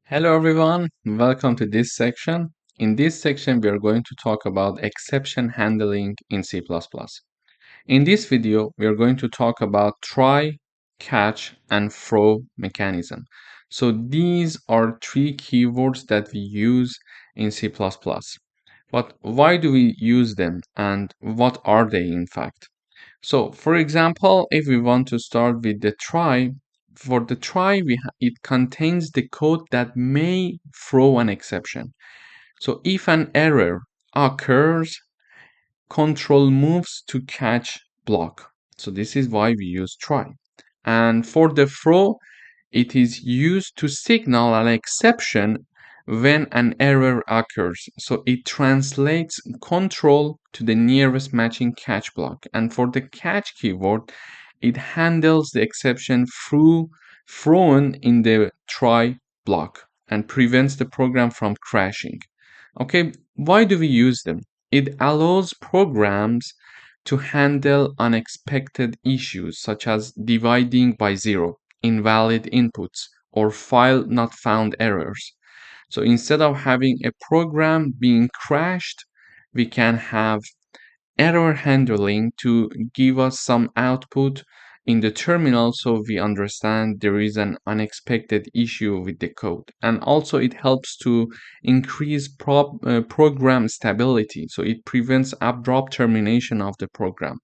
Hello everyone, welcome to this section. In this section, we are going to talk about exception handling in C++. In this video, we are going to talk about try, catch, and throw mechanism. So these are three keywords that we use in C++. But why do we use them and what are they in fact? So for example, if we want to start with the try, for the try, it contains the code that may throw an exception. So if an error occurs, control moves to catch block. So this is why we use try. And for the throw, it is used to signal an exception when an error occurs. So it translates control to the nearest matching catch block. And for the catch keyword, it handles the exception thrown in the try block and prevents the program from crashing. Okay, why do we use them? It allows programs to handle unexpected issues such as dividing by zero, invalid inputs, or file not found errors. So instead of having a program being crashed, we can have error handling to give us some output in the terminal so we understand there is an unexpected issue with the code. And also it helps to increase program stability, so it prevents abrupt termination of the program.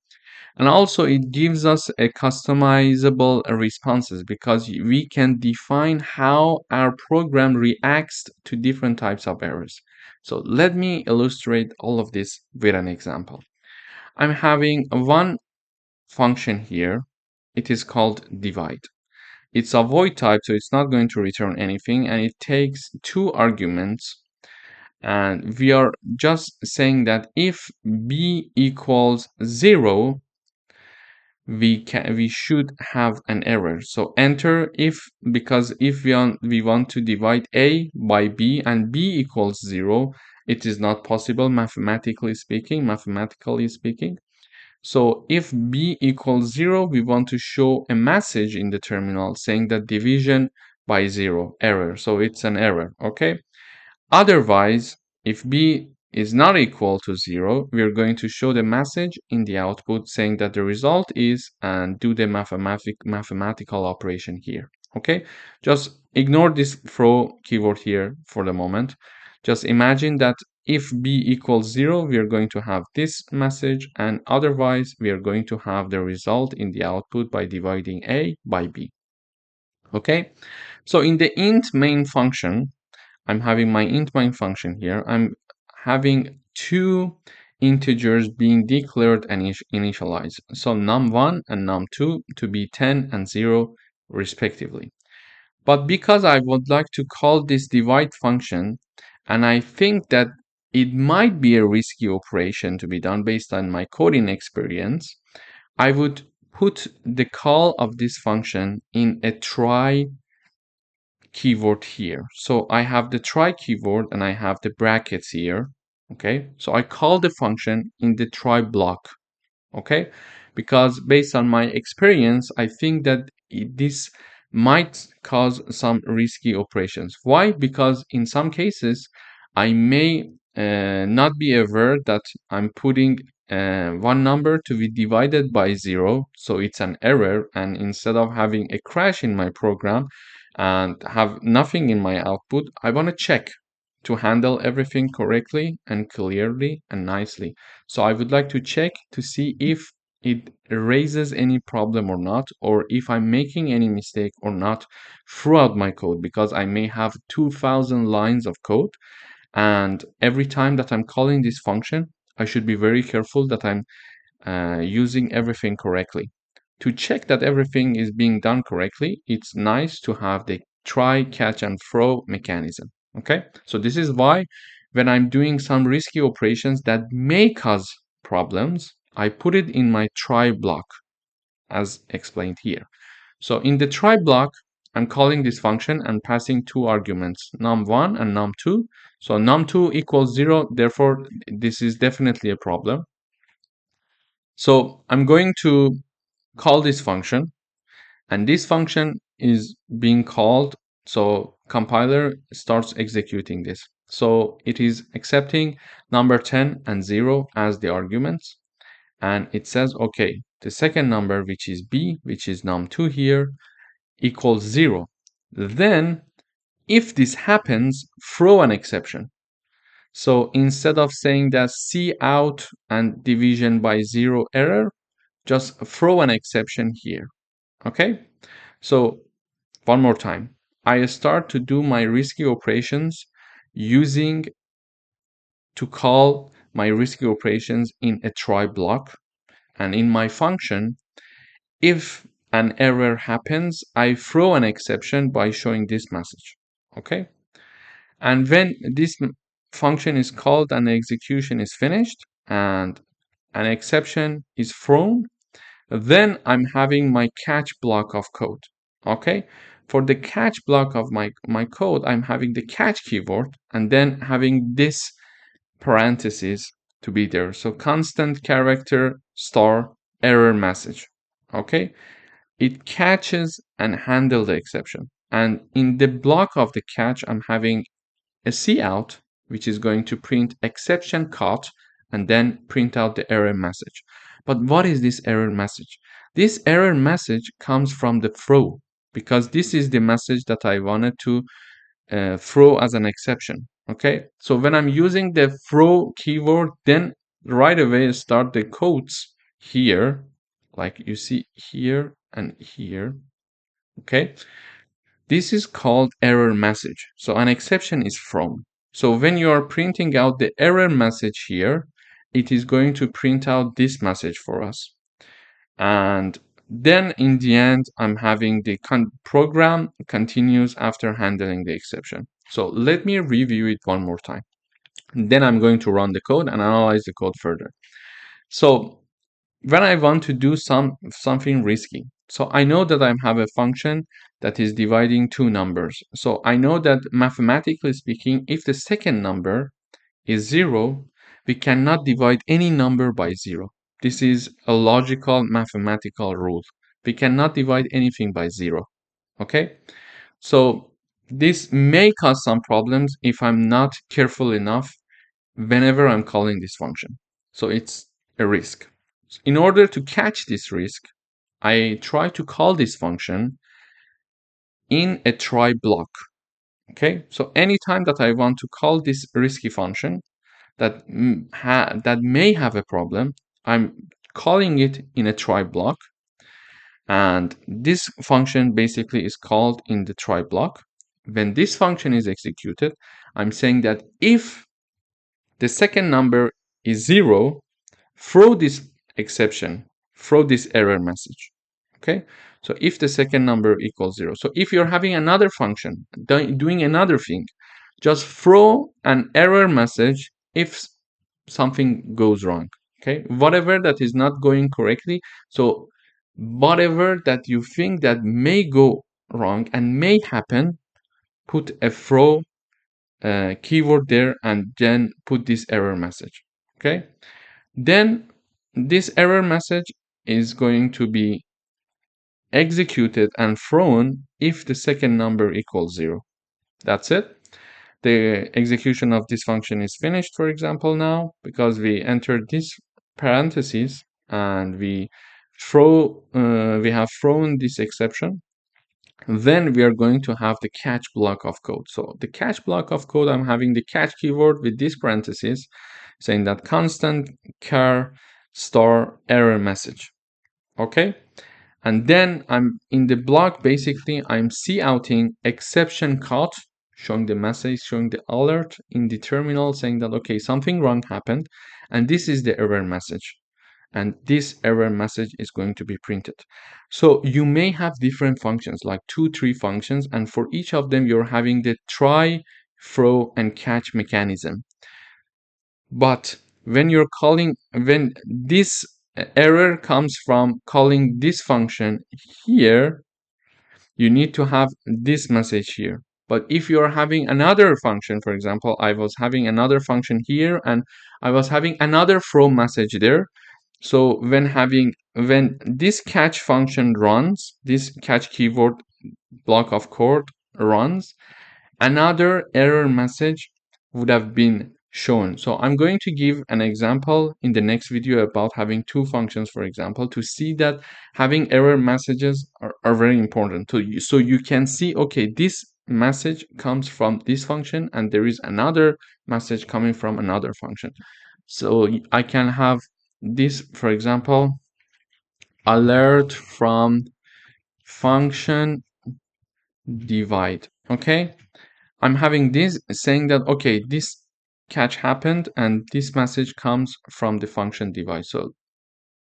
And also it gives us a customizable responses because we can define how our program reacts to different types of errors. So let me illustrate all of this with an example. I'm having one function here. It is called divide. It's a void type, so it's not going to return anything, and it takes two arguments. And we are just saying that if b equals 0, we should have an error. So enter if, because if we want to divide a by b and b equals 0, it is not possible mathematically speaking. So if b equals 0, we want to show a message in the terminal saying that division by 0, error. So it's an error, okay? Otherwise, if b is not equal to 0, we are going to show the message in the output saying that the result is, and do the mathematical operation here, okay? Just ignore this throw keyword here for the moment. Just imagine that if b equals 0, we are going to have this message, and otherwise we are going to have the result in the output by dividing a by b. Okay, so in the int main function, I'm having my int main function here. I'm having two integers being declared and initialized. So num1 and num2 to be 10 and 0 respectively. But because I would like to call this divide function, and I think that it might be a risky operation to be done based on my coding experience, I would put the call of this function in a try keyword here. So I have the try keyword and I have the brackets here. Okay, so I call the function in the try block. Okay, because based on my experience, I think that this might cause some risky operations. Why? Because in some cases, I may not be aware that I'm putting one number to be divided by 0, so it's an error, and instead of having a crash in my program and have nothing in my output, I want to check to handle everything correctly and clearly and nicely. So I would like to check to see if it raises any problem or not, or if I'm making any mistake or not throughout my code, because I may have 2000 lines of code, and every time that I'm calling this function, I should be very careful that I'm using everything correctly. To check that everything is being done correctly, it's nice to have the try, catch, and throw mechanism. Okay, so this is why when I'm doing some risky operations that may cause problems, I put it in my try block as explained here. So in the try block, I'm calling this function and passing two arguments, num1 and num2. So num2 equals 0, therefore this is definitely a problem. So I'm going to call this function, and this function is being called. So compiler starts executing this. So it is accepting number 10 and 0 as the arguments. And it says, okay, the second number, which is b, which is num2 here, equals 0. Then, if this happens, throw an exception. So instead of saying that cout and division by 0 error, just throw an exception here. Okay? So one more time. I start to do my risky operations using to call my risky operations in a try block. And in my function, if an error happens, I throw an exception by showing this message. Okay? And when this function is called and the execution is finished and an exception is thrown, then I'm having my catch block of code. Okay? For the catch block of my code, I'm having the catch keyword and then having this parentheses to be there. So constant character star error message. Okay? It catches and handles the exception. And in the block of the catch, I'm having a cout, which is going to print exception caught and then print out the error message. But what is this error message? This error message comes from the throw, because this is the message that I wanted to throw as an exception. Okay, so when I'm using the throw keyword, then right away start the quotes here, like you see here and here. Okay, this is called error message. So an exception is from. So when you are printing out the error message here, it is going to print out this message for us. And then in the end, I'm having the program continues after handling the exception. So let me review it one more time. Then I'm going to run the code and analyze the code further. So when I want to do something risky, so I know that I have a function that is dividing two numbers. So I know that mathematically speaking, if the second number is 0, we cannot divide any number by 0. This is a logical mathematical rule. We cannot divide anything by 0. Okay? So this may cause some problems if I'm not careful enough whenever I'm calling this function. So it's a risk. In order to catch this risk, I try to call this function in a try block. Okay, so anytime that I want to call this risky function that may have a problem, I'm calling it in a try block. And this function basically is called in the try block. When this function is executed, I'm saying that if the second number is 0, throw this exception, throw this error message. Okay, so if the second number equals 0, so if you're having another function doing another thing, just throw an error message if something goes wrong. Okay, whatever that is not going correctly, so whatever that you think that may go wrong and may happen, put a throw keyword there and then put this error message. Okay, then this error message is going to be executed and thrown if the second number equals 0. That's it. The execution of this function is finished, for example, now, because we entered this parentheses and we have thrown this exception. Then we are going to have the catch block of code. So the catch block of code, I'm having the catch keyword with this parentheses saying that constant char star error message. Okay, and then I'm in the block, basically I'm couting exception caught, showing the message, showing the alert in the terminal saying that okay, something wrong happened, and this is the error message, and this error message is going to be printed. So you may have different functions, like 2-3 functions, and for each of them you're having the try, throw, and catch mechanism. But when this error comes from calling this function here, you need to have this message here. But if you're having another function, for example, I was having another function here and I was having another throw message there. So when this catch function runs, this catch keyword block of code runs, another error message would have been shown. So I'm going to give an example in the next video about having two functions, for example, to see that having error messages are very important. So you can see, okay, this message comes from this function and there is another message coming from another function. So I can have this, for example, alert from function divide. Okay, I'm having this saying that, okay, this catch happened and this message comes from the function divide. So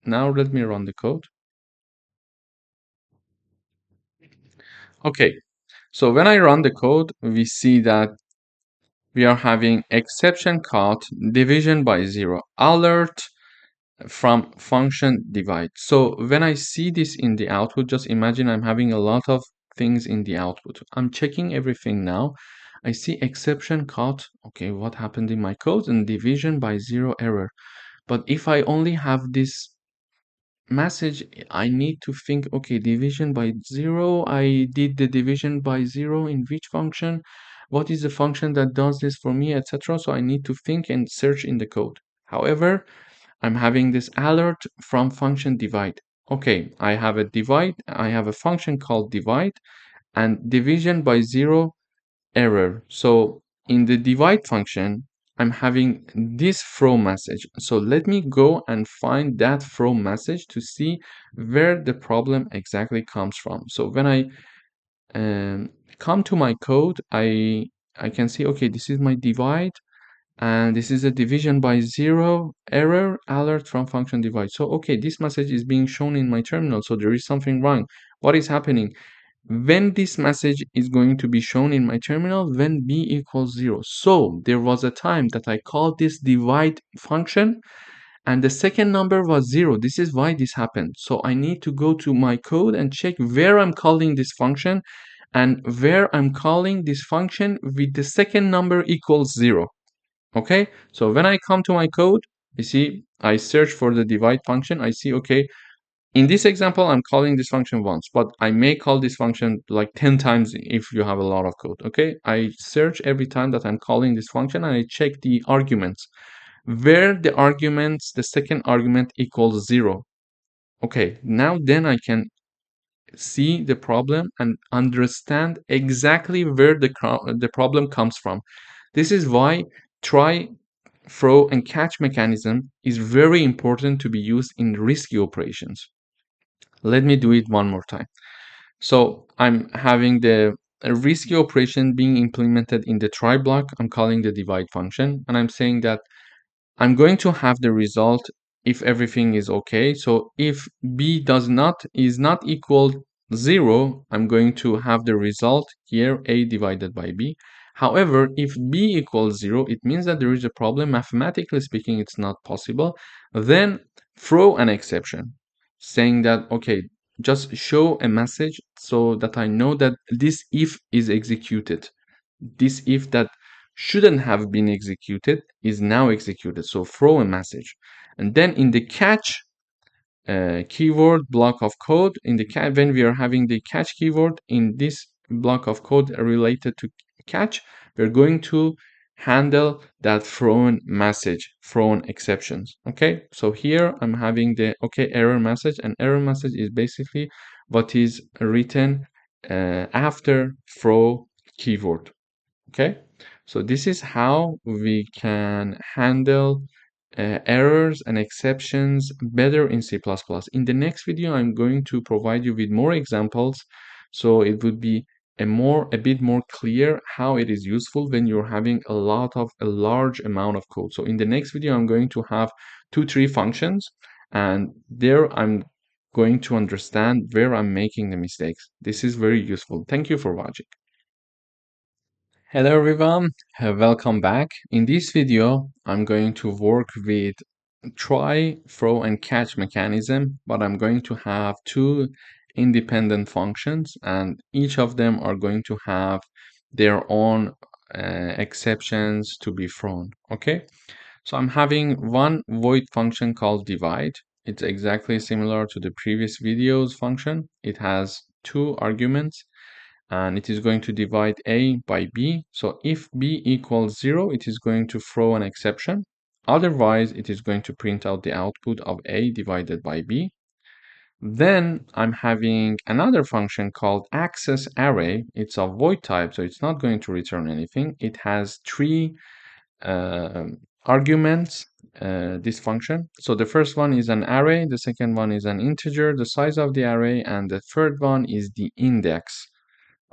now let me run the code. Okay, so when I run the code, we see that we are having exception caught, division by 0, alert from function divide. So when I see this in the output, just imagine I'm having a lot of things in the output. I'm checking everything now. I see exception caught. Okay, what happened in my code? And division by 0 error. But if I only have this message, I need to think, okay, division by 0. I did the division by 0 in which function? What is the function that does this for me, etc. So I need to think and search in the code. However, I'm having this alert from function divide. Okay, I have a divide, I have a function called divide and division by 0 error. So in the divide function, I'm having this throw message. So let me go and find that throw message to see where the problem exactly comes from. So when I come to my code, I can see, okay, this is my divide and this is a division by 0 error alert from function divide. So okay, this message is being shown in my terminal, so there is something wrong. What is happening? When this message is going to be shown in my terminal, when b equals 0. So there was a time that I called this divide function and the second number was 0. This is why this happened. So I need to go to my code and check where I'm calling this function and where I'm calling this function with the second number equals 0. Okay, so when I come to my code, you see, I search for the divide function. I see, okay, in this example, I'm calling this function once, but I may call this function like 10 times if you have a lot of code. Okay, I search every time that I'm calling this function and I check the arguments where the arguments, the second argument equals 0. Okay, now then I can see the problem and understand exactly where the problem comes from. This is why try, throw, and catch mechanism is very important to be used in risky operations. Let me do it one more time. So I'm having the risky operation being implemented in the try block. I'm calling the divide function, and I'm saying that I'm going to have the result if everything is okay. So if b is not equal 0, I'm going to have the result here, a divided by b. However, if b equals 0, it means that there is a problem. Mathematically speaking, it's not possible. Then throw an exception saying that, okay, just show a message so that I know that this if is executed. This if that shouldn't have been executed is now executed. So throw a message. And then in the catch keyword block of code, in the when we are having the catch keyword in this block of code related to catch, we're going to handle that thrown message, thrown exceptions. Okay, so here I'm having the okay error message, and error message is basically what is written after throw keyword. Okay, so this is how we can handle errors and exceptions better in C++. In the next video, I'm going to provide you with more examples, so it would be a bit more clear how it is useful when you're having a large amount of code. So in the next video, I'm going to have 2-3 functions, and there I'm going to understand where I'm making the mistakes. This is very useful. Thank you for watching. Hello everyone, welcome back. In this video, I'm going to work with try, throw, and catch mechanism, but I'm going to have two independent functions and each of them are going to have their own exceptions to be thrown. Okay, so I'm having one void function called divide. It's exactly similar to the previous video's function. It has two arguments and it is going to divide A by B. So if B equals 0, it is going to throw an exception. Otherwise, it is going to print out the output of A divided by B. Then I'm having another function called access array. It's a void type, so it's not going to return anything. It has three arguments, this function. So the first one is an array, the second one is an integer, the size of the array, and the third one is the index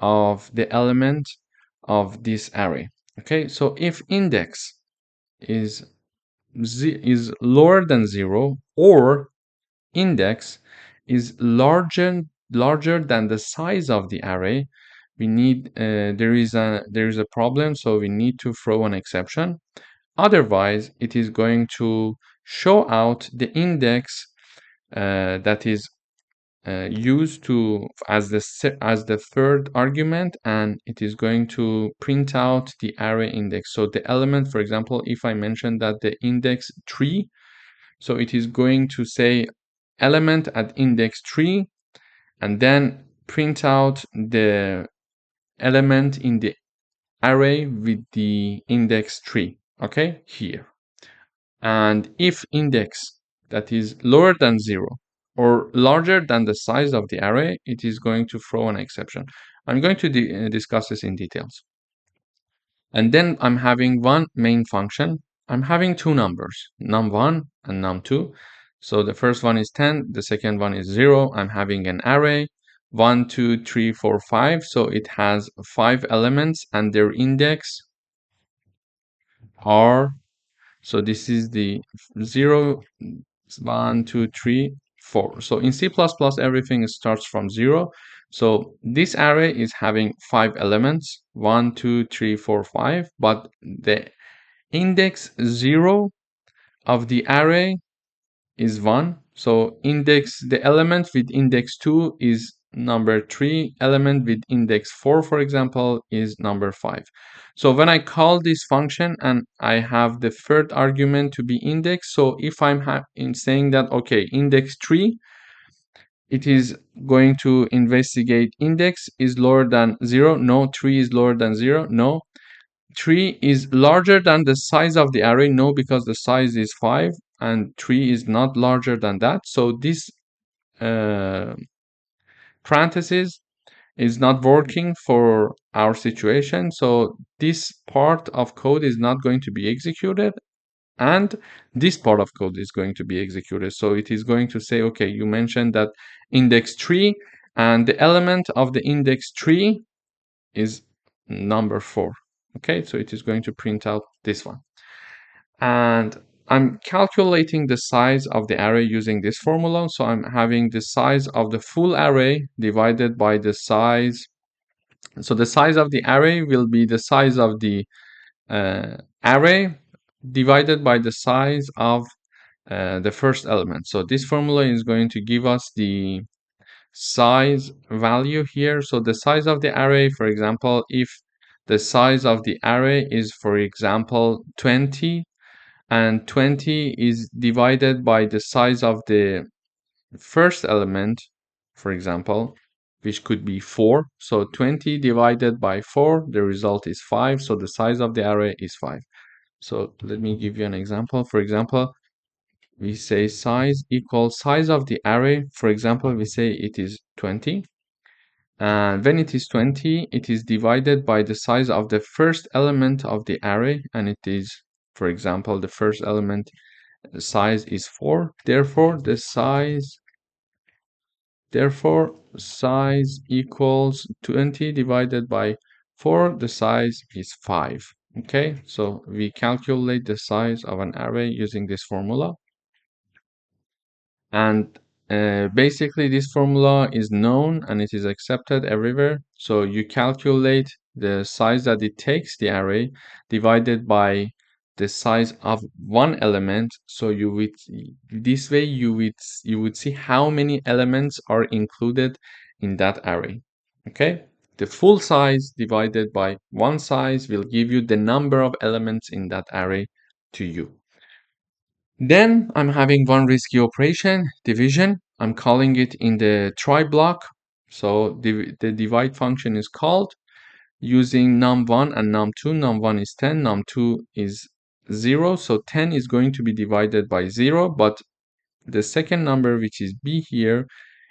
of the element of this array. Okay, so if index is lower than 0, or index is larger than the size of the array, we need there is a problem, so we need to throw an exception. Otherwise, it is going to show out the index that is used to as the third argument, and it is going to print out the array index. So the element, for example, if I mention that the index 3, so it is going to say element at index 3 and then print out the element in the array with the index 3, okay, here. And if index that is lower than 0 or larger than the size of the array, it is going to throw an exception. I'm going to discuss this in details. And then I'm having one main function. I'm having two numbers, num1 and num2. So the first one is 10, the second one is 0. I'm having an array 1, 2, 3, 4, 5. So it has 5 elements and their index are, so this is the 0, 1, 2, 3, 4. So in C++, everything starts from 0. So this array is having 5 elements, 1, 2, 3, 4, 5, but the index 0 of the array is 1. So the element with index 2 is number 3, element with index 4, for example, is number 5. So when I call this function and I have the third argument to be index, so if I'm saying that, okay, index 3, it is going to investigate index is lower than 0. No. 3 is lower than 0. No. 3 is larger than the size of the array. No, because the size is 5 and 3 is not larger than that. So this parenthesis is not working for our situation. So this part of code is not going to be executed, and this part of code is going to be executed. So it is going to say, okay, you mentioned that index 3 and the element of the index 3 is number 4. Okay, so it is going to print out this one. And I'm calculating the size of the array using this formula. So I'm having the size of the full array divided by the size. So the size of the array will be the size of the array divided by the size of the first element. So this formula is going to give us the size value here. So the size of the array, for example, if the size of the array is, for example, 20, and 20 is divided by the size of the first element, for example, which could be 4. So 20 divided by 4, the result is 5. So the size of the array is 5. So let me give you an example. For example, we say size equals size of the array. For example, we say it is 20. And when it is 20, it is divided by the size of the first element of the array. And it is, for example, the first element size is 4. Therefore, size equals 20 divided by 4. The size is 5. Okay, so we calculate the size of an array using this formula. And basically, this formula is known and it is accepted everywhere. So you calculate the size that it takes the array divided by the size of one element. So you would this way you would see how many elements are included in that array. Okay, the full size divided by one size will give you the number of elements in that array to you. Then I'm having one risky operation, division. I'm calling it in the try block. So the divide function is called using num1 and num2. Num1 is 10, num2 is 0. So 10 is going to be divided by 0, but the second number, which is b here,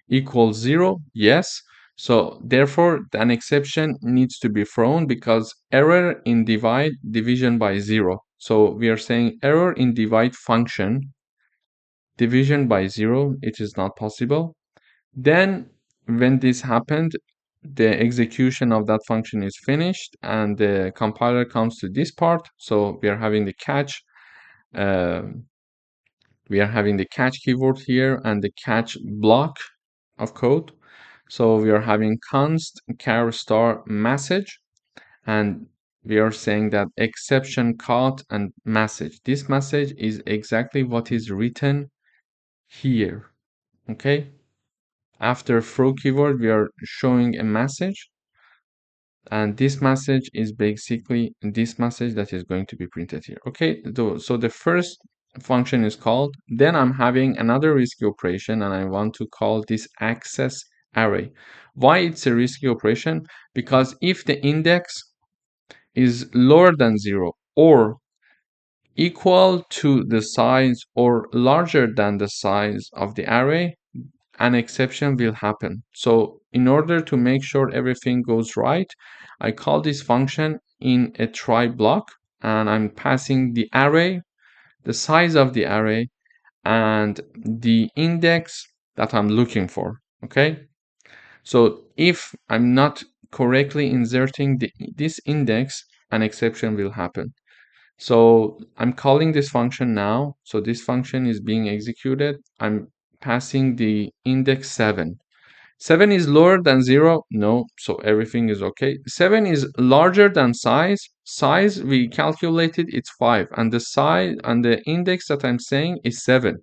equals 0. Yes. So therefore, an exception needs to be thrown because error in division by 0. So we are saying error in divide function, division by 0, it is not possible. Then when this happened, the execution of that function is finished and the compiler comes to this part. So we are having the catch. We are having the catch keyword here and the catch block of code. So we are having const char star message, and we are saying that exception caught and message. This message is exactly what is written here. Okay. After throw keyword, we are showing a message, and this message is basically this message that is going to be printed here. Okay, so the first function is called. Then I'm having another risky operation, and I want to call this access array. Why it's a risky operation? Because if the index is lower than 0 or equal to the size or larger than the size of the array, an exception will happen. So in order to make sure everything goes right, I call this function in a try block, and I'm passing the array, the size of the array, and the index that I'm looking for. Okay. So if I'm not correctly inserting this index, an exception will happen. So I'm calling this function now. So this function is being executed. I'm passing the index 7. 7 is lower than 0. No, so everything is okay. 7 is larger than size. Size, we calculated, it's 5. And the size and the index that I'm saying is 7.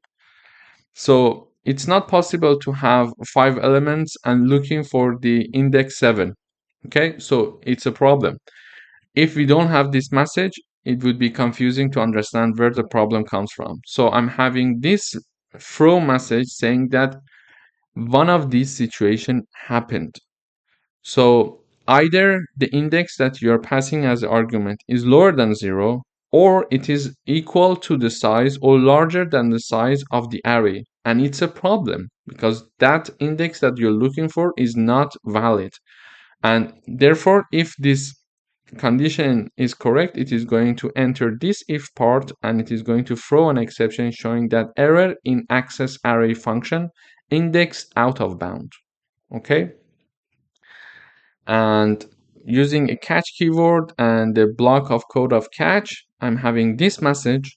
So it's not possible to have 5 elements and looking for the index 7. Okay, so it's a problem. If we don't have this message, it would be confusing to understand where the problem comes from. So I'm having this throw message saying that one of these situation happened. So either the index that you're passing as argument is lower than 0, or it is equal to the size or larger than the size of the array. And it's a problem because that index that you're looking for is not valid. And therefore, if this condition is correct, it is going to enter this if part, and it is going to throw an exception showing that error in access array function indexed out of bound. Okay. And using a catch keyword and the block of code of catch, I'm having this message,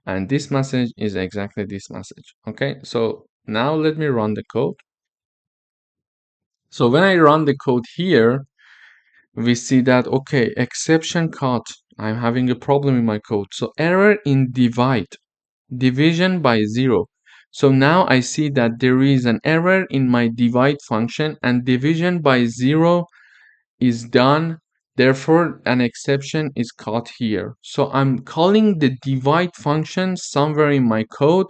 and this message is exactly this message. Okay, so now let me run the code. So when I run the code here, we see that, okay, exception caught. I'm having a problem in my code. So error in divide, division by 0. So now I see that there is an error in my divide function, and division by 0 is done. Therefore, an exception is caught here. So I'm calling the divide function somewhere in my code,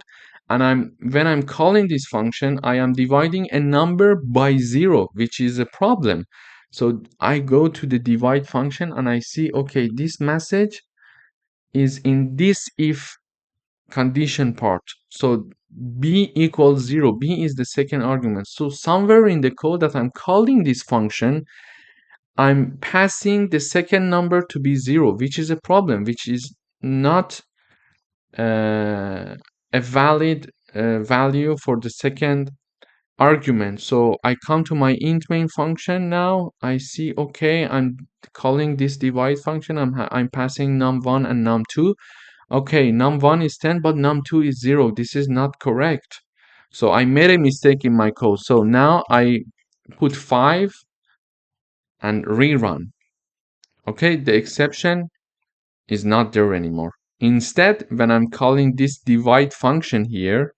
and when I'm calling this function, I am dividing a number by 0, which is a problem. So I go to the divide function and I see, okay, this message is in this if condition part. So b equals 0. B is the second argument. So somewhere in the code that I'm calling this function, I'm passing the second number to be 0, which is a problem, which is not a valid value for the second argument. So I come to my int main function now. I see, okay, I'm calling this divide function. I'm passing num1 and num2. Okay, num1 is 10, but num2 is 0. This is not correct. So I made a mistake in my code. So now I put 5 and rerun. Okay, the exception is not there anymore. Instead, when I'm calling this divide function here,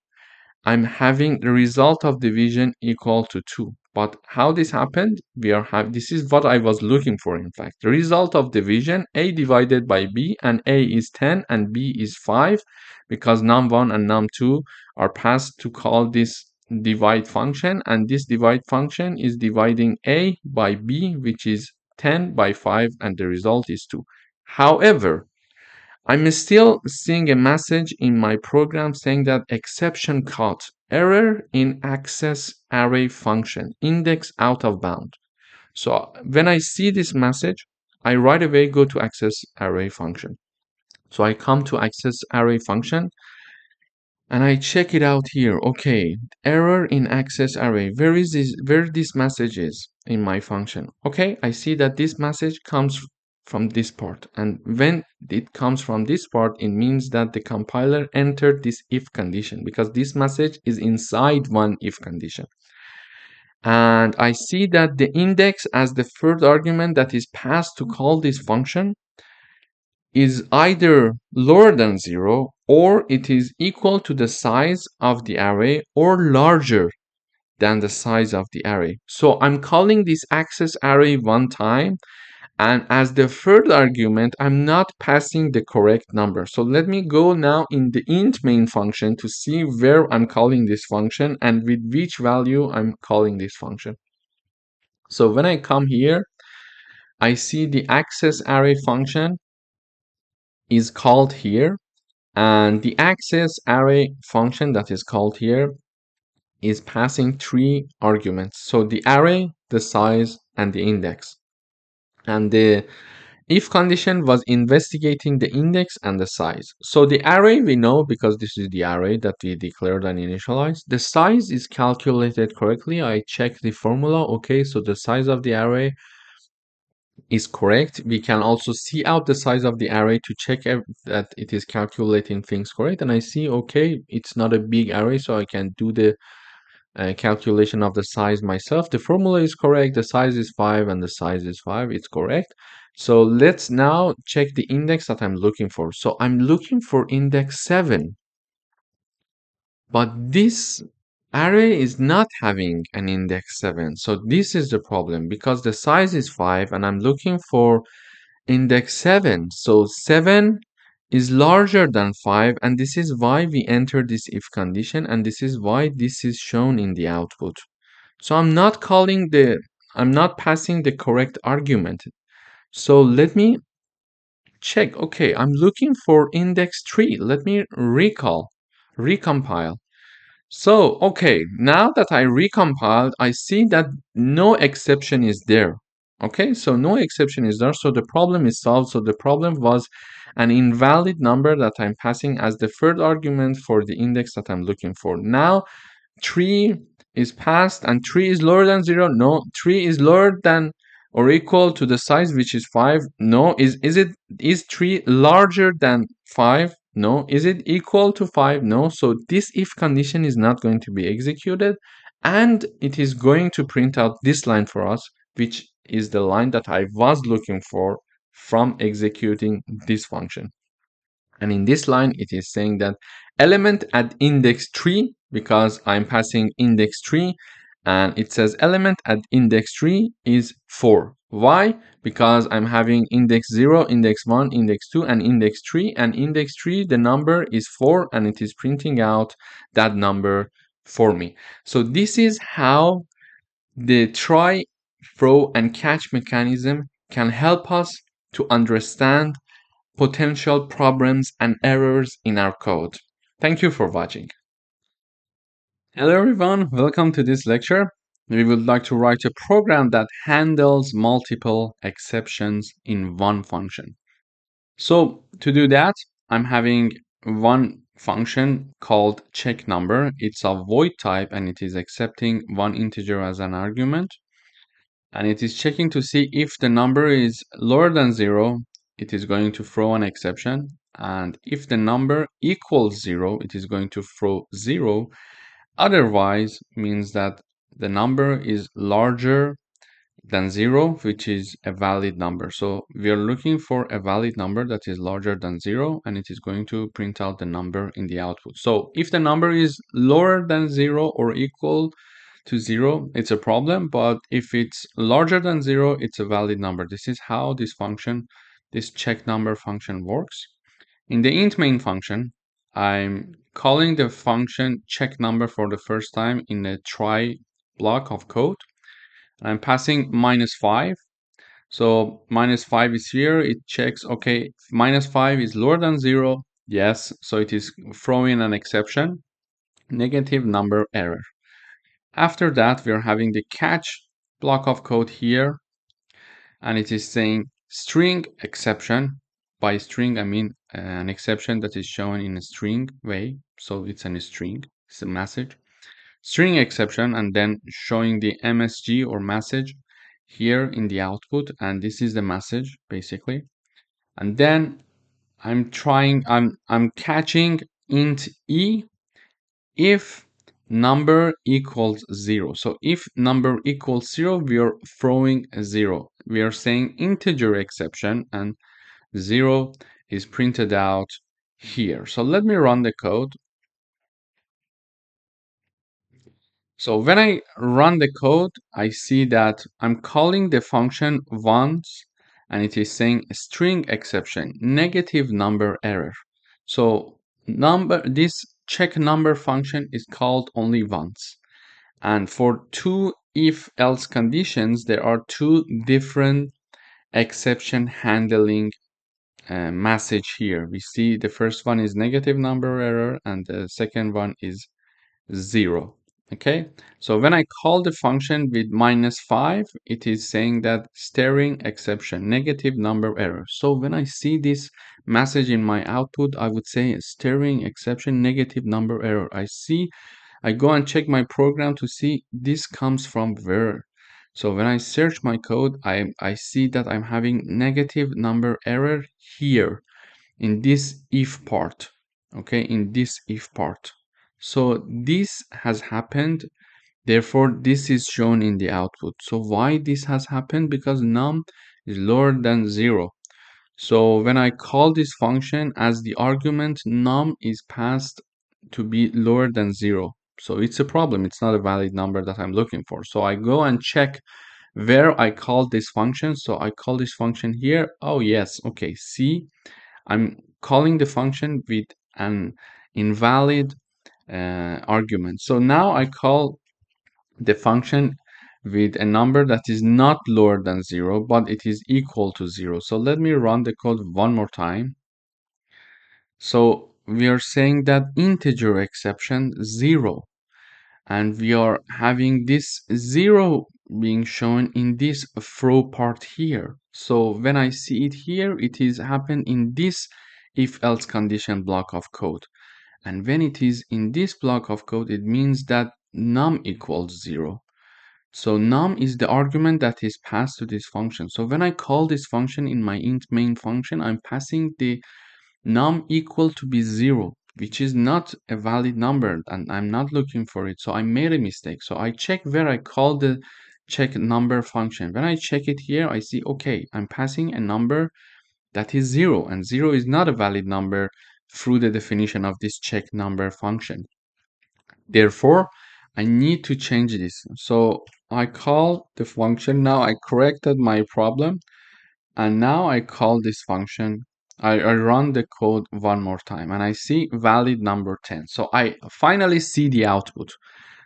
I'm having the result of division equal to 2. But how this happened? This is what I was looking for, in fact. The result of division, a divided by b, and a is 10 and b is 5, because num1 and num2 are passed to call this divide function, and this divide function is dividing a by b, which is 10 by 5, and the result is 2. However, I'm still seeing a message in my program saying that exception caught, error in access array function, index out of bound. So when I see this message, I right away go to access array function. So I come to access array function and I check it out here. Okay, error in access array. Where this message is in my function? Okay, I see that this message comes from this part. And when it comes from this part, it means that the compiler entered this if condition, because this message is inside one if condition. And I see that the index as the third argument that is passed to call this function is either lower than 0, or it is equal to the size of the array, or larger than the size of the array. So I'm calling this access array one time, and as the third argument, I'm not passing the correct number. So let me go now in the int main function to see where I'm calling this function and with which value I'm calling this function. So when I come here, I see the access array function is called here, and the access array function that is called here is passing 3 arguments. So the array, the size, and the index. And the if condition was investigating the index and the size. So the array we know, because this is the array that we declared and initialized. The size is calculated correctly. I check the formula. Okay, so the size of the array is correct. We can also see out the size of the array to check that it is calculating things correct. And I see, okay, it's not a big array, so I can do the calculation of the size myself. The formula is correct. The size is 5 and the size is 5. It's correct. So let's now check the index that I'm looking for. So I'm looking for index 7. But this array is not having an index 7. So this is the problem, because the size is 5 and I'm looking for index 7. So 7 is larger than 5, and this is why we enter this if condition, and this is why this is shown in the output. So I'm not passing the correct argument. So let me check. Okay, I'm looking for index 3. Let me recompile. So, okay, now that I recompiled, I see that no exception is there. Okay, so no exception is there, so the problem is solved. So the problem was an invalid number that I'm passing as the third argument for the index that I'm looking for. Now, 3 is passed, and 3 is lower than 0. No, 3 is lower than or equal to the size, which is 5. No. Is 3 larger than 5? No. Is it equal to 5? No. So this if condition is not going to be executed, and it is going to print out this line for us, which is the line that I was looking for from executing this function. And in this line, it is saying that element at index 3, because I'm passing index 3, and it says element at index 3 is 4. Why? Because I'm having index 0, index 1, index 2, and index 3. And index 3, the number is 4, and it is printing out that number for me. So this is how the try, throw, and catch mechanism can help us to understand potential problems and errors in our code. Thank you for watching. Hello everyone, welcome to this lecture. We would like to write a program that handles multiple exceptions in one function. So to do that, I'm having one function called check number. It's a void type and it is accepting one integer as an argument. And it is checking to see if the number is lower than 0, it is going to throw an exception. And if the number equals 0, it is going to throw 0. Otherwise means that the number is larger than 0, which is a valid number. So we are looking for a valid number that is larger than 0, and it is going to print out the number in the output. So if the number is lower than 0 or equal to 0, it's a problem, but if it's larger than 0, it's a valid number. This is how this function, this check number function works. In the int main function, I'm calling the function check number for the first time in a try block of code. I'm passing -5. So -5 is here. It checks, okay, -5 is lower than 0. Yes, so it is throwing an exception, negative number error. After that, we are having the catch block of code here, and it is saying string exception. By string, I mean an exception that is shown in a string way. So it's a string, it's a message. String exception, and then showing the MSG or message here in the output, and this is the message basically. And then I'm catching int e if number equals 0. So if number equals 0, we are throwing a 0. We are saying integer exception, and 0 is printed out here. So let me run the code. So when I run the code, I see that I'm calling the function once, and it is saying string exception, negative number error. So this check number function is called only once. And for two if else conditions, there are two different exception handling message here. We see the first one is negative number error, and the second one is 0. Okay, so when I call the function with -5, it is saying that staring exception, negative number error. So when I see this message in my output, I would say staring exception, negative number error. I go and check my program to see this comes from where. So when I search my code, I see that I'm having negative number error here in this if part. Okay, in this if part. So this has happened, therefore this is shown in the output. So why this has happened? Because num is lower than 0. So when I call this function, as the argument num is passed to be lower than 0. So it's a problem, it's not a valid number that I'm looking for. So I go and check where I called this function. So I call this function here. Oh yes, okay, see, I'm calling the function with an invalid argument. So now I call the function with a number that is not lower than 0, but it is equal to 0. So let me run the code one more time. So we are saying that integer exception 0, and we are having this 0 being shown in this throw part here. So when I see it here, it is happened in this if else condition block of code. And when it is in this block of code, it means that num equals 0. So num is the argument that is passed to this function. So when I call this function in my int main function, I'm passing the num equal to be 0, which is not a valid number, and I'm not looking for it. So I made a mistake. So I check where I call the check number function. When I check it here, I see, okay, I'm passing a number that is 0, and 0 is not a valid number through the definition of this check number function. Therefore, I need to change this. So I call the function. Now I corrected my problem, and now I call this function. I run the code one more time, and I see valid number 10. So I finally see the output.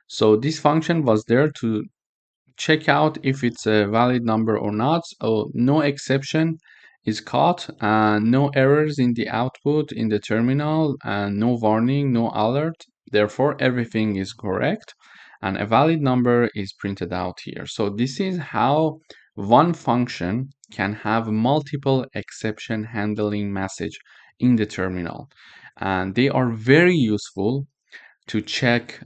So this function was there to check out if it's a valid number or not. So no exception is caught, and no errors in the output in the terminal, and no warning, no alert. Therefore, everything is correct, and a valid number is printed out here. So this is how one function can have multiple exception handling message in the terminal, and they are very useful to check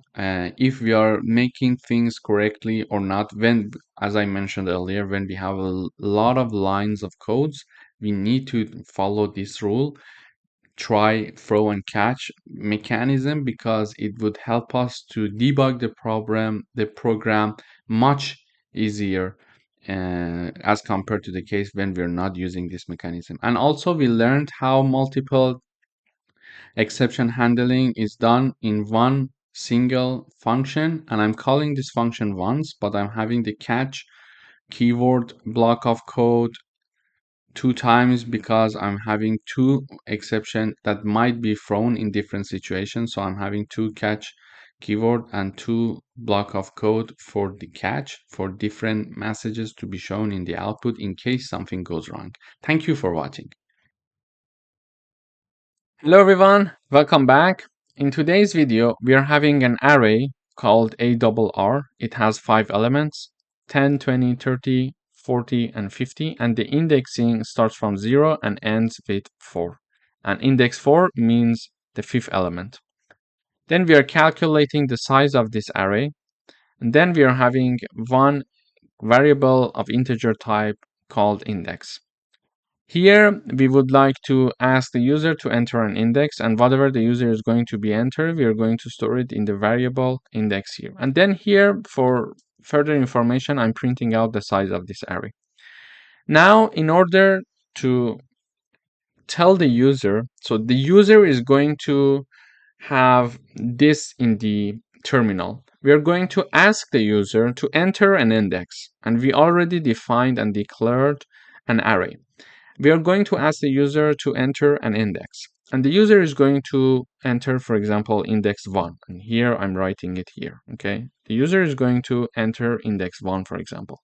if we are making things correctly or not. When, as I mentioned earlier, when we have a lot of lines of codes, we need to follow this rule, try, throw, and catch mechanism, because it would help us to debug the program much easier as compared to the case when we're not using this mechanism. And also we learned how multiple exception handling is done in one single function, and I'm calling this function once, but I'm having the catch keyword block of code two times because I'm having two exception that might be thrown in different situations. So I'm having two catch keyword and two block of code for the catch for different messages to be shown in the output in case something goes wrong. Thank you for watching. Hello everyone, welcome back. In today's video, we are having an array called ARR. It has 5 elements, 10, 20, 30, 40, and 50, and the indexing starts from 0 and ends with 4. And index 4 means the 5th element. Then we are calculating the size of this array, and then we are having one variable of integer type called index. Here, we would like to ask the user to enter an index, and whatever the user is going to be entered, we are going to store it in the variable index here. And then here, for further information, I'm printing out the size of this array. Now, in order to tell the user, so the user is going to have this in the terminal. We are going to ask the user to enter an index, and we already defined and declared an array. We are going to ask the user to enter an index, and the user is going to enter, for example, index 1, and here I'm writing it here. Okay, the user is going to enter index 1, for example.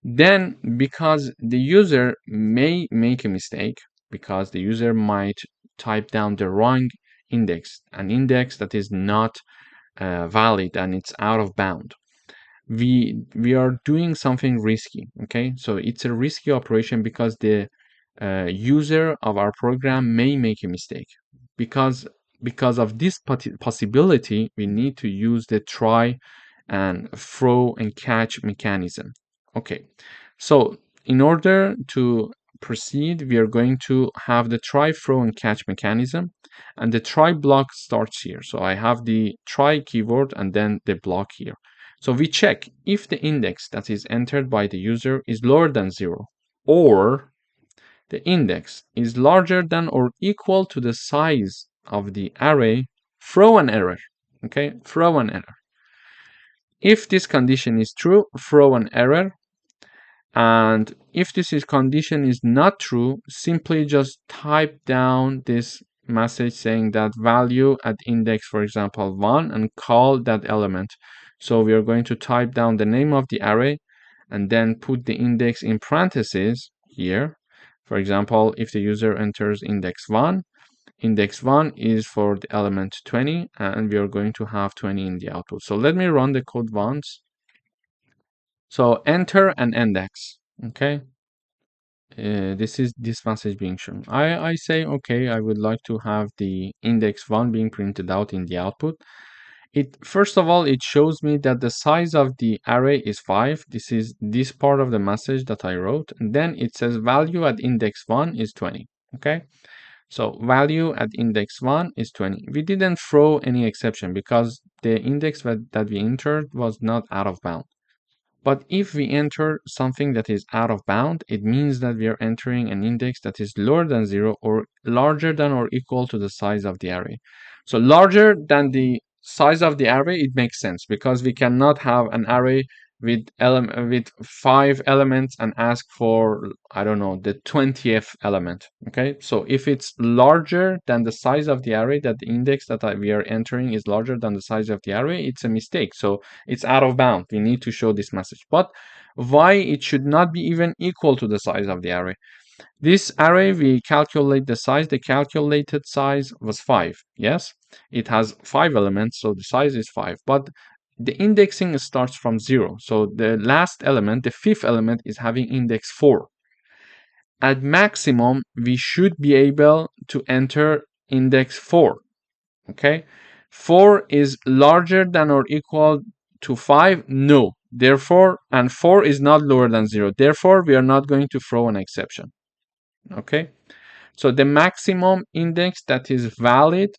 Then, because the user may make a mistake, because the user might type down the wrong index, an index that is not valid and it's out of bound, we are doing something risky. Okay, so it's a risky operation because the user of our program may make a mistake. Because of this possibility, we need to use the try and throw and catch mechanism. Okay, so in order to proceed, we are going to have the try, throw, and catch mechanism, and the try block starts here. So I have the try keyword and then the block here. So we check if the index that is entered by the user is lower than 0, or the index is larger than or equal to the size of the array, throw an error. Okay, throw an error. If this condition is true, throw an error. And if this condition is not true, simply just type down this message saying that value at index, for example, 1, and call that element. So we are going to type down the name of the array and then put the index in parentheses here. For example, if the user enters index 1 is for the element 20, and we are going to have 20 in the output. So let me run the code once. So enter an index. Okay, this is this message being shown. I say, okay, I would like to have the index 1 being printed out in the output. First of all, it shows me that the size of the array is 5. This is this part of the message that I wrote. And then it says value at index 1 is 20. Okay, so value at index 1 is 20. We didn't throw any exception because the index that we entered was not out of bound. But if we enter something that is out of bound, it means that we are entering an index that is lower than 0 or larger than or equal to the size of the array. So larger than the size of the array, it makes sense because we cannot have an array with 5 elements and ask for, I don't know, the 20th element. Okay, so if it's larger than the size of the array, that the index that we are entering is larger than the size of the array, it's a mistake. So it's out of bound. We need to show this message. But why it should not be even equal to the size of the array? This array, we calculate the size. The calculated size was 5. Yes, it has 5 elements, so the size is 5. But the indexing starts from 0. So the last element, the 5th element, is having index 4. At maximum, we should be able to enter index 4. Okay, 4 is larger than or equal to 5? No. Therefore, and 4 is not lower than 0. Therefore, we are not going to throw an exception. Okay, so the maximum index that is valid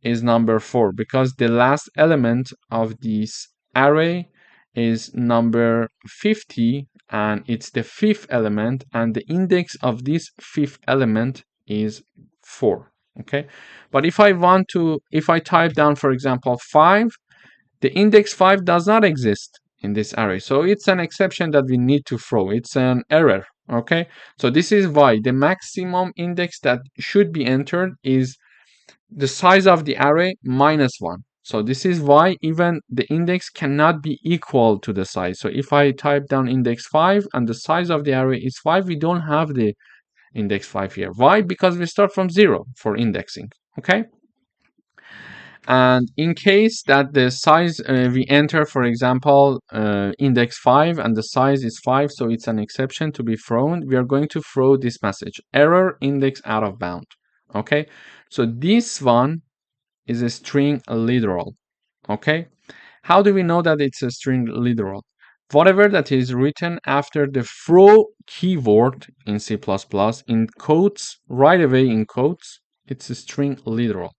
is number 4 because the last element of this array is number 50 and it's the 5th element, and the index of this 5th element is 4. Okay, but if I type down, for example, 5, the index 5 does not exist in this array, so it's an exception that we need to throw. It's an error. Okay, so this is why the maximum index that should be entered is the size of the array minus 1. So this is why even the index cannot be equal to the size. So if I type down index 5 and the size of the array is 5, we don't have the index 5 here. Why? Because we start from 0 for indexing. Okay, and in case that the size we enter, for example, index 5 and the size is 5, so it's an exception to be thrown, we are going to throw this message, error index out of bound. Okay, so this one is a string literal. Okay, how do we know that it's a string literal? Whatever that is written after the throw keyword in C++, in quotes, right away in quotes, it's a string literal.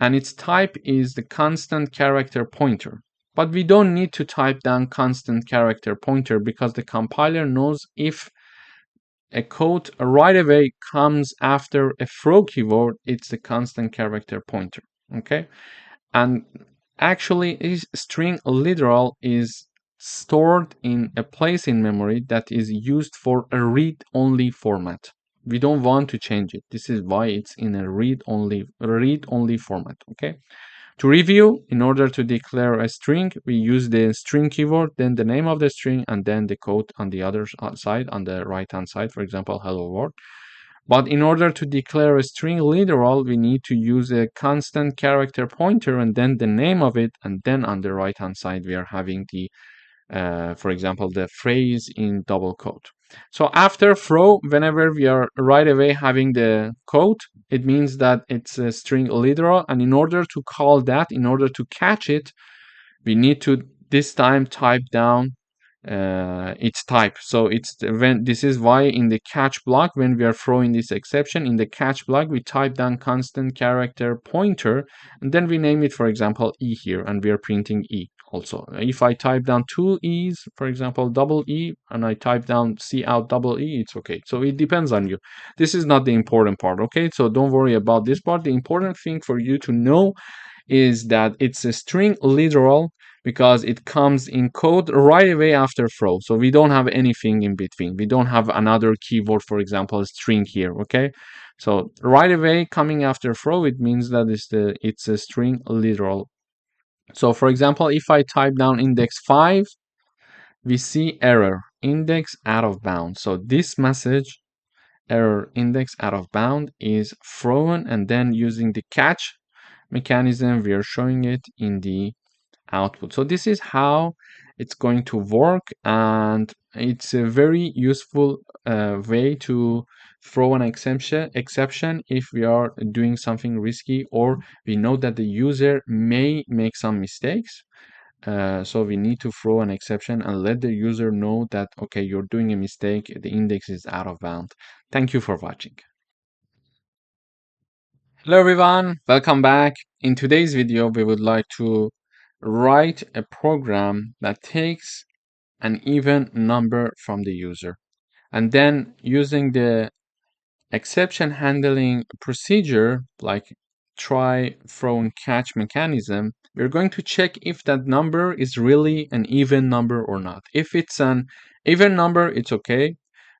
And its type is the constant character pointer. But we don't need to type down constant character pointer because the compiler knows if a quote right away comes after a throw keyword, it's the constant character pointer. Okay, and actually this string literal is stored in a place in memory that is used for a read-only format. We don't want to change it. This is why it's in a read-only format. Okay, to review, in order to declare a string, we use the string keyword, then the name of the string, and then the code on the other side, on the right hand side, for example, hello world. But in order to declare a string literal, we need to use a constant character pointer and then the name of it. And then on the right hand side, we are having the, for example, the phrase in double quote. So after throw, whenever we are right away having the quote, it means that it's a string literal. And in order to call that, in order to catch it, we need to this time type down its type. So it's when this is why in the catch block, when we are throwing this exception in the catch block, we type down constant character pointer and then we name it, for example, e here, and we are printing e. Also, if I type down two e's, for example, double e, and I type down c out double e, it's okay. So it depends on you. This is not the important part. Okay, so don't worry about this part. The important thing for you to know is that it's a string literal because it comes in code right away after throw. So we don't have anything in between. We don't have another keyword, for example, a string here. Okay, so right away coming after throw, it means that it's a string literal. So for example, if I type down index 5, we see error index out of bound. So this message, error index out of bound, is thrown, and then using the catch mechanism, we are showing it in the output. So this is how it's going to work, and it's a very useful way to throw an exception if we are doing something risky or we know that the user may make some mistakes. So we need to throw an exception and let the user know that, okay, you're doing a mistake, the index is out of bound. Thank you for watching. Hello everyone, welcome back. In today's video, we would like to write a program that takes an even number from the user. And then using the exception handling procedure, like try, throw, and catch mechanism, we're going to check if that number is really an even number or not. If it's an even number, it's okay.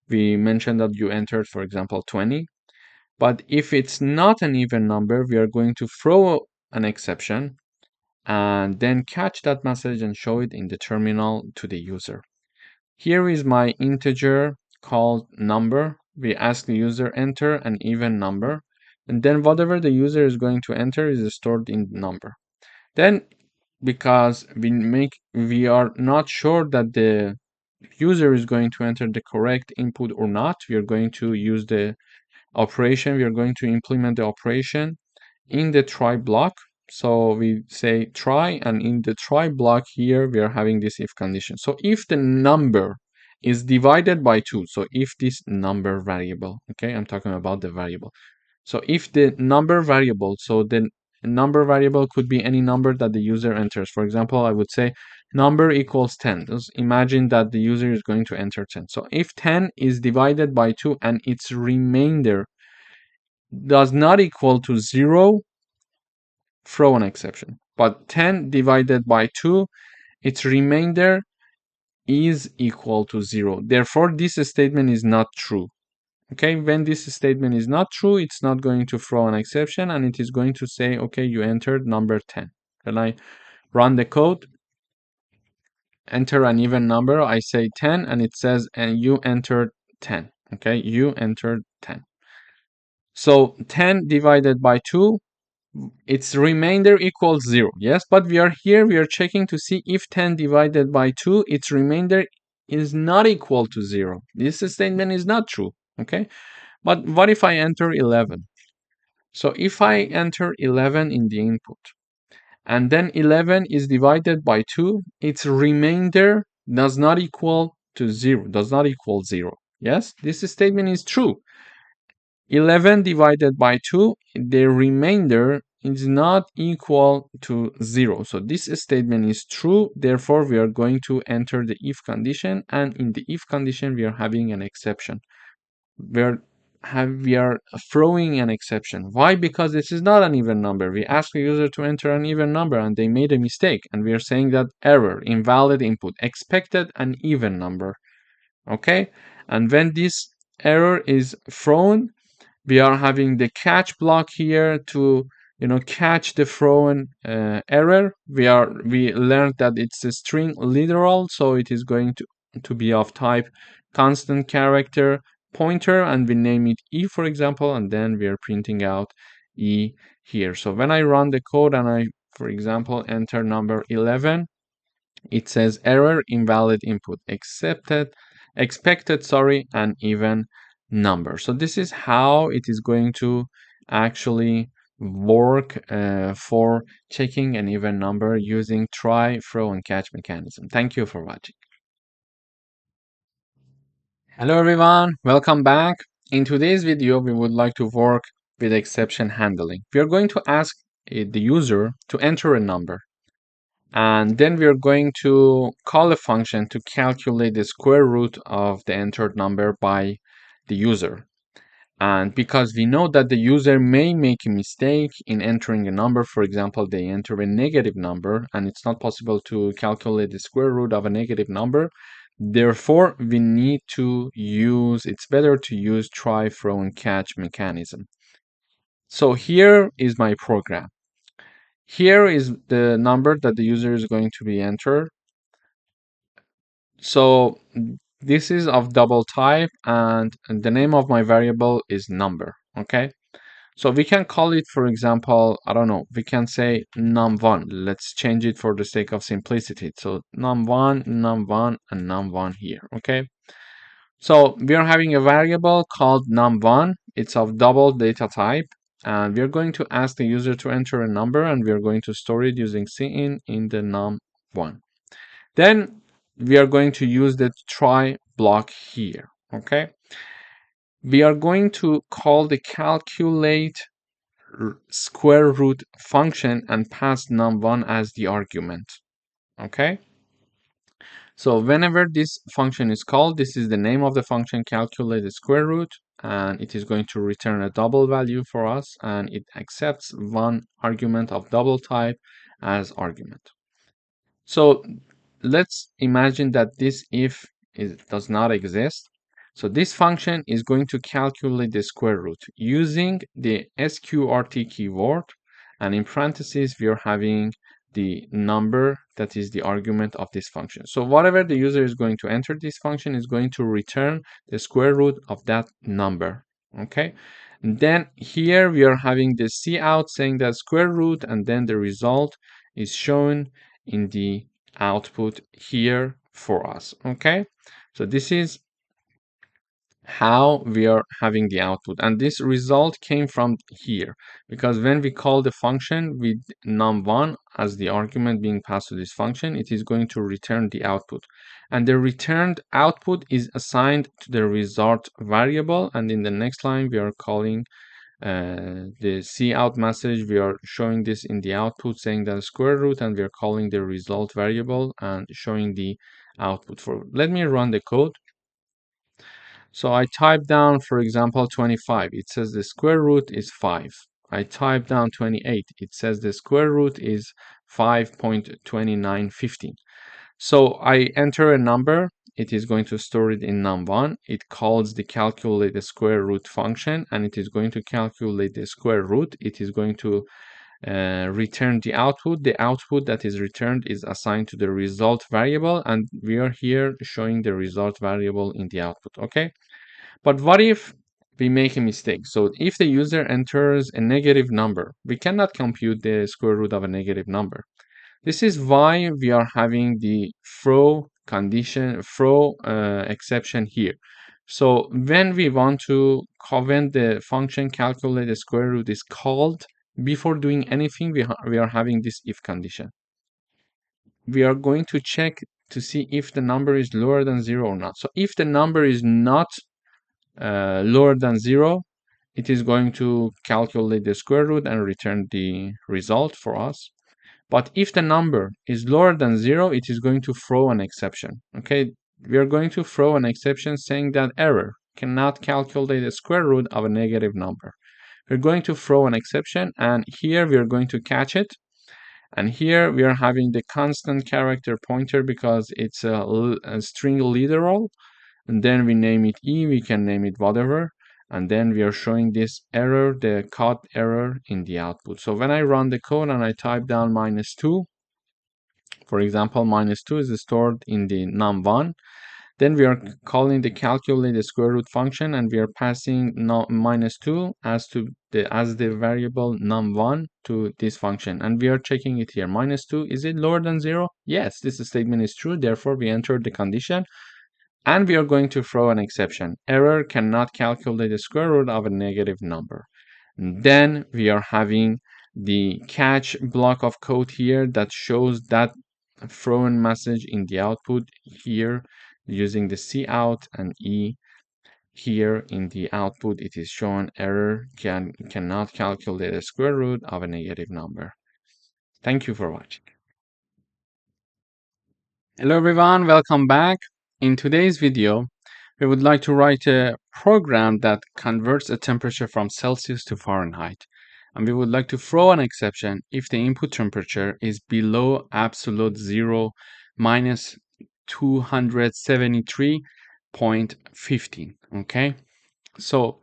We mentioned that you entered, for example, 20. But if it's not an even number, we are going to throw an exception and then catch that message and show it in the terminal to the user. Here is my integer called number. We ask the user enter an even number, and then whatever the user is going to enter is stored in number. Then, because we are not sure that the user is going to enter the correct input or not, we are going to use the operation. We are going to implement the operation in the try block. So we say try, and in the try block here, we are having this if condition. So if the number is divided by 2, so if this number variable, okay, I'm talking about the variable. So if the number variable, so the number variable could be any number that the user enters. For example, I would say number equals 10. Just imagine that the user is going to enter 10. So if 10 is divided by 2 and its remainder does not equal to 0, throw an exception. But 10 divided by 2, its remainder is equal to 0. Therefore, this statement is not true. Okay, when this statement is not true, it's not going to throw an exception, and it is going to say, okay, you entered number 10. When I run the code, enter an even number, I say 10, and it says, and you entered 10. Okay, you entered 10. So 10 divided by 2, its remainder equals 0. Yes, but we are checking to see if 10 divided by 2, its remainder is not equal to 0. This statement is not true. Okay, but what if I enter 11? So if I enter 11 in the input, and then 11 is divided by 2, its remainder does not equal to 0, does not equal 0. Yes, this statement is true. 11 divided by 2, the remainder is not equal to 0. So this statement is true. Therefore, we are going to enter the if condition, and in the if condition, we are having an exception. We are throwing an exception. Why? Because this is not an even number. We asked the user to enter an even number and they made a mistake, and we are saying that error, invalid input, expected an even number. Okay, and when this error is thrown, we are having the catch block here to catch the thrown error. We learned that it's a string literal, so it is going to be of type constant character pointer, and we name it e, for example, and then we are printing out e here. So when I run the code and I, for example, enter number 11, it says error, invalid input, expected an even number. So this is how it is going to actually work for checking an even number using try, throw, and catch mechanism. Thank you for watching. Hello everyone, welcome back. In today's video, we would like to work with exception handling. We are going to ask the user to enter a number, and then we are going to call a function to calculate the square root of the entered number by the user. And because we know that the user may make a mistake in entering a number, for example, they enter a negative number and it's not possible to calculate the square root of a negative number, therefore we need to use, it's better to use try, throw, and catch mechanism. So here is my program. Here is the number that the user is going to be entered. So this is of double type, and the name of my variable is number. Okay, so we can call it, for example, I don't know, we can say num1. Let's change it for the sake of simplicity. So num1, num1, and num1 here. Okay, so we are having a variable called num1. It's of double data type, and we are going to ask the user to enter a number, and we are going to store it using cin in the num1. Then we are going to use the try block here. Okay, we are going to call the calculate square root function and pass num1 as the argument. Okay, so whenever this function is called, this is the name of the function, calculate the square root, and it is going to return a double value for us, and it accepts one argument of double type as argument. So let's imagine that this if does not exist. So this function is going to calculate the square root using the sqrt keyword, and in parentheses we are having the number that is the argument of this function. So whatever the user is going to enter, this function is going to return the square root of that number. Okay, and then here we are having the cout saying that square root, and then the result is shown in the output here for us. Okay, so this is how we are having the output, and this result came from here, because when we call the function with num1 as the argument being passed to this function, it is going to return the output, and the returned output is assigned to the result variable, and in the next line we are calling the cout message, we are showing this in the output saying that square root, and we are calling the result variable and showing the output. For let me run the code. So I type down, for example, 25. It says the square root is 5. I type down 28. It says the square root is 5.2915. So I enter a number, it is going to store it in num1. It calls the calculate the square root function, and it is going to calculate the square root. It is going to return the output. The output that is returned is assigned to the result variable, and we are here showing the result variable in the output. Okay, but what if we make a mistake? So if the user enters a negative number, we cannot compute the square root of a negative number. This is why we are having the throw condition, throw exception here. So when we want to, when the function calculate the square root is called, before doing anything, we are having this if condition. We are going to check to see if the number is lower than 0 or not. So if the number is not lower than 0, it is going to calculate the square root and return the result for us. But if the number is lower than 0, it is going to throw an exception. Okay, we are going to throw an exception saying that error cannot calculate the square root of a negative number. We're going to throw an exception, and here we are going to catch it. And here we are having the constant character pointer because it's a string literal. And then we name it E, we can name it whatever. And then we are showing this error, the caught error in the output. So when I run the code and I type down -2, for example, -2 is stored in the num1. Then we are calling the calculate the square root function, and we are passing -2 as the variable num1 to this function, and we are checking it here. -2, is it lower than 0? Yes, this statement is true. Therefore, we enter the condition, and we are going to throw an exception. Error cannot calculate the square root of a negative number. And then we are having the catch block of code here that shows that thrown message in the output here using the cout and E. Here in the output, it is shown error cannot calculate the square root of a negative number. Thank you for watching. Hello everyone, welcome back. In today's video, we would like to write a program that converts a temperature from Celsius to Fahrenheit. And we would like to throw an exception if the input temperature is below absolute zero minus 273.15. Okay, so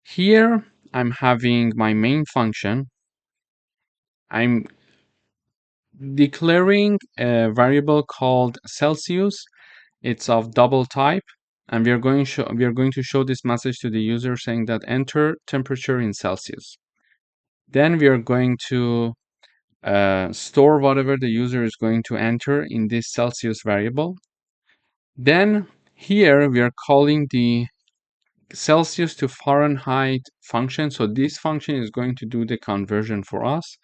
here I'm having my main function. I'm declaring a variable called Celsius. It's of double type, and we are going to show this message to the user saying that enter temperature in Celsius. Then we are going to store whatever the user is going to enter in this Celsius variable. Then here we are calling the Celsius to Fahrenheit function. So this function is going to do the conversion for us,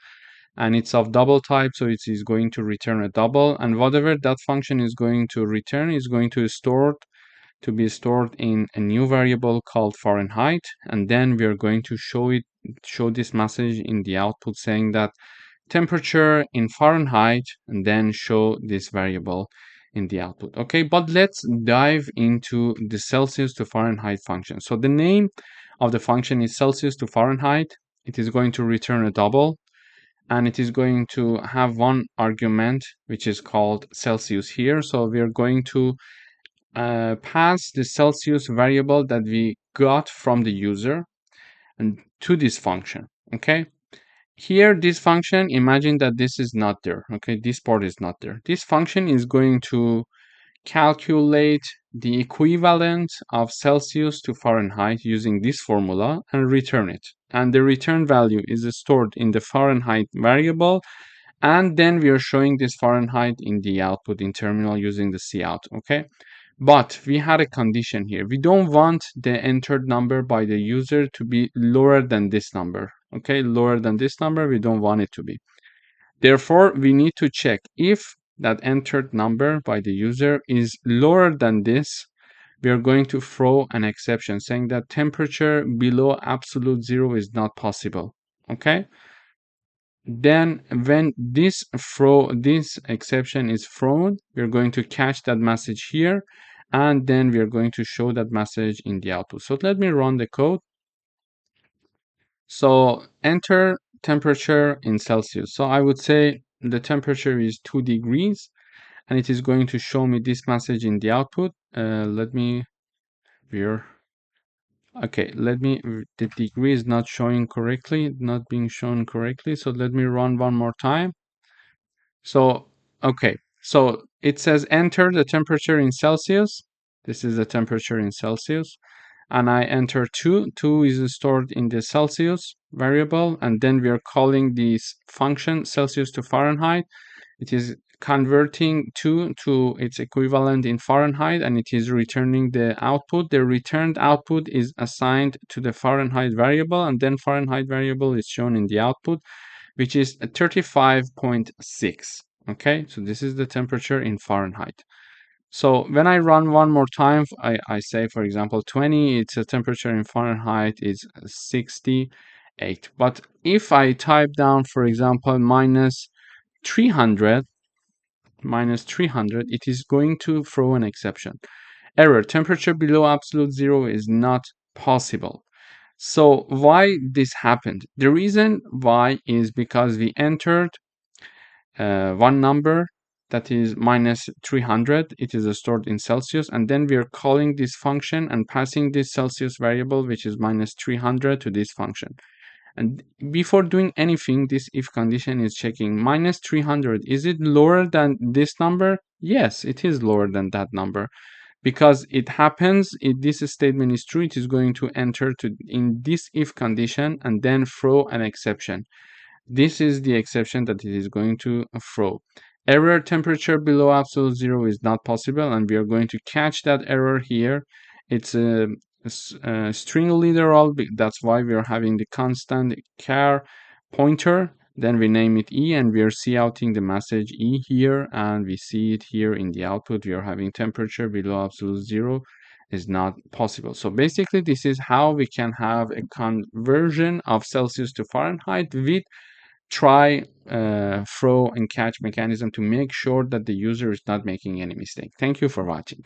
and it's of double type, so it is going to return a double, and whatever that function is going to return is going to be stored in a new variable called Fahrenheit. And then we are going to show this message in the output saying that temperature in Fahrenheit, and then show this variable in the output. Okay, but let's dive into the Celsius to Fahrenheit function. So the name of the function is Celsius to Fahrenheit. It is going to return a double, and it is going to have one argument which is called Celsius here. So we are going to pass the Celsius variable that we got from the user and to this function. Okay, here this function, imagine that this is not there. Okay, this part is not there. This function is going to calculate the equivalent of Celsius to Fahrenheit using this formula and return it. And the return value is stored in the Fahrenheit variable, and then we are showing this Fahrenheit in the output in terminal using the cout. Okay, but we had a condition here. We don't want the entered number by the user to be lower than this number. Okay, lower than this number, we don't want it to be. Therefore, we need to check if that entered number by the user is lower than this. We are going to throw an exception saying that temperature below absolute zero is not possible. Okay, then when this exception is thrown, we're going to catch that message here, and then we are going to show that message in the output. So let me run the code. So enter temperature in Celsius. So I would say the temperature is 2 degrees, and it is going to show me this message in the output. Let me view. Okay, the degree is not showing correctly, not being shown correctly. So let me run one more time. So, okay, so it says enter the temperature in Celsius. This is the temperature in Celsius. And I enter 2. 2 is stored in the Celsius variable. And then we are calling this function Celsius to Fahrenheit. It is converting 2 to its equivalent in Fahrenheit, and it is returning the output. The returned output is assigned to the Fahrenheit variable, and then Fahrenheit variable is shown in the output, which is 35.6. Okay, so this is the temperature in Fahrenheit. So when I run one more time, I say, for example, 20, it's a temperature in Fahrenheit is 68. But if I type down, for example, minus 300, it is going to throw an exception. Error, temperature below absolute zero is not possible. So why this happened? The reason why is because we entered one number that is minus 300. It is stored in Celsius, and then we are calling this function and passing this Celsius variable, which is minus 300, to this function. And before doing anything, this if condition is checking minus 300. Is it lower than this number? Yes, it is lower than that number. Because it happens, if this statement is true, it is going to enter in this if condition and then throw an exception. This is the exception that it is going to throw. Error, temperature below absolute zero is not possible, and we are going to catch that error here. It's a string literal, that's why we are having the constant char pointer. Then we name it E, and we are counting the message E here, and we see it here in the output. We are having temperature below absolute zero is not possible. So basically, this is how we can have a conversion of Celsius to Fahrenheit with try, throw, and catch mechanism to make sure that the user is not making any mistake. Thank you for watching.